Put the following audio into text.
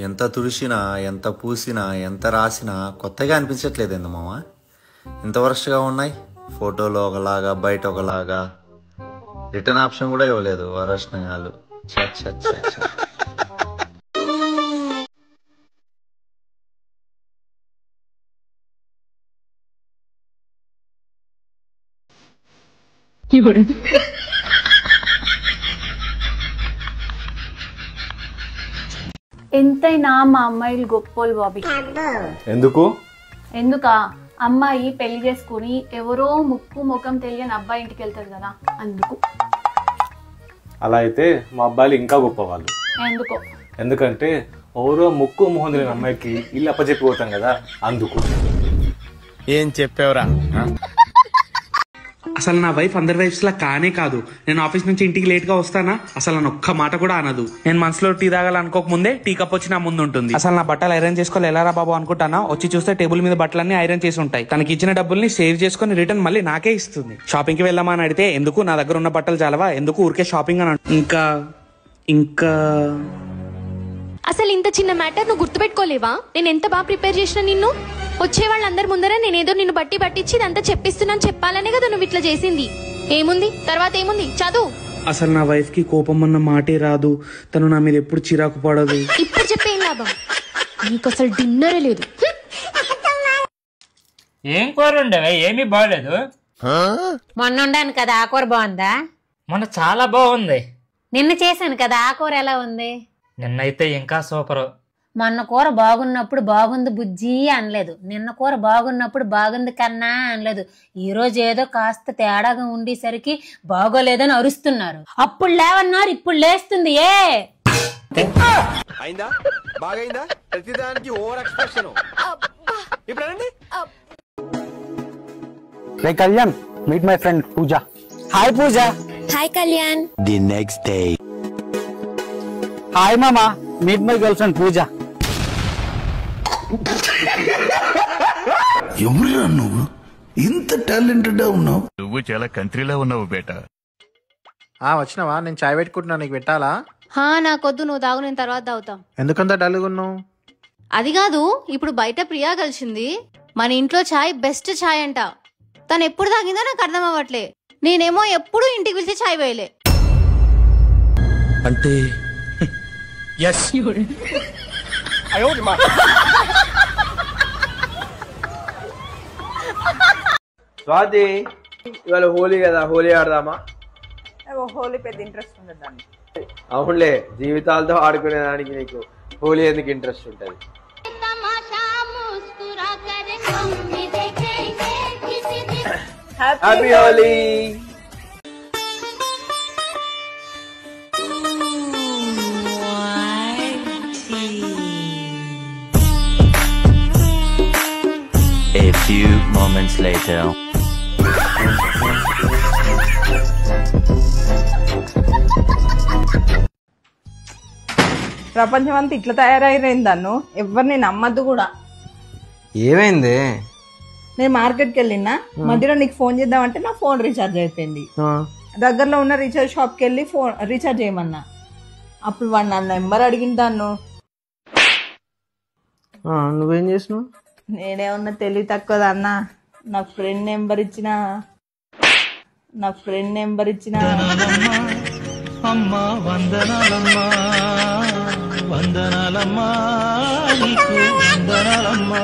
ఎంత తుడిసినా, ఎంత పూసినా, ఎంత రాసినా కొత్తగా అనిపించట్లేదు ఏంది మామ? ఇంత వరస్ట్గా ఉన్నాయి. ఫోటోలో ఒకలాగా, బయట ఒకలాగా. రిటర్న్ ఆప్షన్ కూడా ఇవ్వలేదు వరస్ట్గాలు. ఎంతైనా మా అమ్మాయిలు గొప్పోళ్ళు బాబీ. ఎందుకా? అమ్మాయి పెళ్లి చేసుకుని ఎవరో ముక్కు ముఖం తెలియని అబ్బాయి ఇంటికి వెళ్తారు కదా, అందుకు. అలా అయితే మా అబ్బాయిలు ఇంకా గొప్ప వాళ్ళు. ఎందుకో? ఎందుకంటే ఎవరో ముక్కు మొహం తెలియని అమ్మాయికి ఇల్లు అప్పచెప్పిపోతాం కదా, అందుకు. ఏం చెప్పావురా? అసలు నా వైఫ్ అందరి వైఫ్స్ లా కానే కాదు. నేను ఆఫీస్ నుంచి ఇంటికి లేట్ గా వస్తానా అసలు నన్ను ఒక్క మాట కూడా అనదు. నేను మనసులో టీ తాగాలనుకోక ముందే టీ కప్ వచ్చి నా ముందు ఉంటుంది. అసలు నా బట్టలు ఐరన్ చేసుకోవాలి ఎలారా బాబు అనుకుంటానా, వచ్చి చూస్తే టేబుల్ మీద బట్టలన్నీ ఐరన్ చేసి ఉంటాయి. తనకి ఇచ్చిన డబ్బుల్ని సేవ్ చేసుకుని రిటర్న్ మళ్ళీ నాకే ఇస్తుంది. షాపింగ్ కి వెళ్దామా అని అడిగితే ఎందుకు, నా దగ్గర ఉన్న బట్టలు చాలవా, ఎందుకు ఊరికే షాపింగ్ అని ఇంకా ఇంకా అసలు ఇంత చిన్న మ్యాటర్ నువ్వు గుర్తుపెట్టుకోలేవా? నేను ఎంత బాగా ప్రిపేర్ చేసిన నిన్ను. వచ్చే వాళ్ళందరి ముందర నేనేదో నిన్ను పట్టించి ఇదంతా చెప్పిస్తున్నాను చెప్పాలనే కదా నువ్వు ఇట్లా చేసింది. ఏముంది తర్వాత, ఏముంది చదువు. అసలు నా వైఫ్ కి కోపం అన్న మాటే రాదు. తను నా మీద ఎప్పుడు చిరాకు పడదు. ఇప్పుడు చెప్పేం లాభం, నీకు అసలు డిన్నరే లేదు. ఏం కూర ఉండవే? ఏమీ బాగలేదు. మొన్న ఉండాను కదా, ఆ కూర బాగుందా? మొన్న చాలా బాగుంది. నిన్న చేశాను కదా, ఆ కూర ఎలా ఉంది? నిన్నైతే ఇంకా సూపర్. మొన్న కూర బాగున్నప్పుడు బాగుంది బుజ్జి అనలేదు, నిన్న కూర బాగున్నప్పుడు బాగుంది కన్నా అనలేదు. ఈ రోజు ఏదో కాస్త తేడాగా ఉండేసరికి బాగోలేదని అరుస్తున్నారు. అప్పుడు లేవన్నారు, ఇప్పుడు లేస్తుంది. అయిందా? బాగైందా? ప్రతిదానికి ఓవర్ ఎక్స్ప్రెషన్. ఇప్పుడు Kalyan, meet my friend Pooja. Hi Pooja. Hi Kalyan. The next day. Hi మామా, meet my girl friend Pooja. ఎవరురా నువ్వు? ఇంత టాలెంటెడ్ ఉన్నావు. నువ్వు చాలా కంట్రీలో ఉన్నావు బేటా. వచ్చినావా? నేను చాయ్ పెట్టుకుంటున్నా, నీకు పెట్టాలా? నాకొద్దు, నువ్వు తాగు, నేను తర్వాత తాగుతా. ఎందుకంత డల్గా ఉన్నావు? అది కాదు, ఇప్పుడు బయట ప్రియా కలిసింది. మన ఇంట్లో చాయ్ బెస్ట్ చాయ్ అంట. తను ఎప్పుడు తాగిందో నాకు అర్థం అవ్వట్లే. నేనేమో ఎప్పుడు ఇంటికి పిలిచి చాయ్ పోయలే. అంటే స్వాతి, ఇవాళ హోలీ కదా, హోలీ ఆడదామా? హోలీ పెద్ద ఇంట్రెస్ట్ ఉండదు దానికి. అవునులే, జీవితాలతో ఆడుకునేదానికి నీకు హోలీ ఎందుకు ఇంట్రెస్ట్ ఉంటది? Happy Holi. A few moments later. ప్రపంచం అంతా ఇట్లా తయారైంది అన్ను, ఎవరిని నమ్మద్దు కూడా. ఏమైంది? నేను మార్కెట్కి వెళ్ళినా, మధ్యలో నీకు ఫోన్ చేద్దామంటే నా ఫోన్ రీఛార్జ్ అయిపోయింది. దగ్గరలో ఉన్న రీఛార్జ్ షాప్కి వెళ్ళి ఫోన్ రీఛార్జ్ చేయమన్నా. అప్పుడు వాడు నా నెంబర్ అడిగింది దాన్ని. నువ్వేం చేసినావు? నేనేమన్నా తెలివి తక్కువదా అన్న, నా ఫ్రెండ్ నెంబర్ ఇచ్చిన అమ్మా వందనాలమ్మా, వందనాలమ్మా, నీకు వందనాలమ్మా.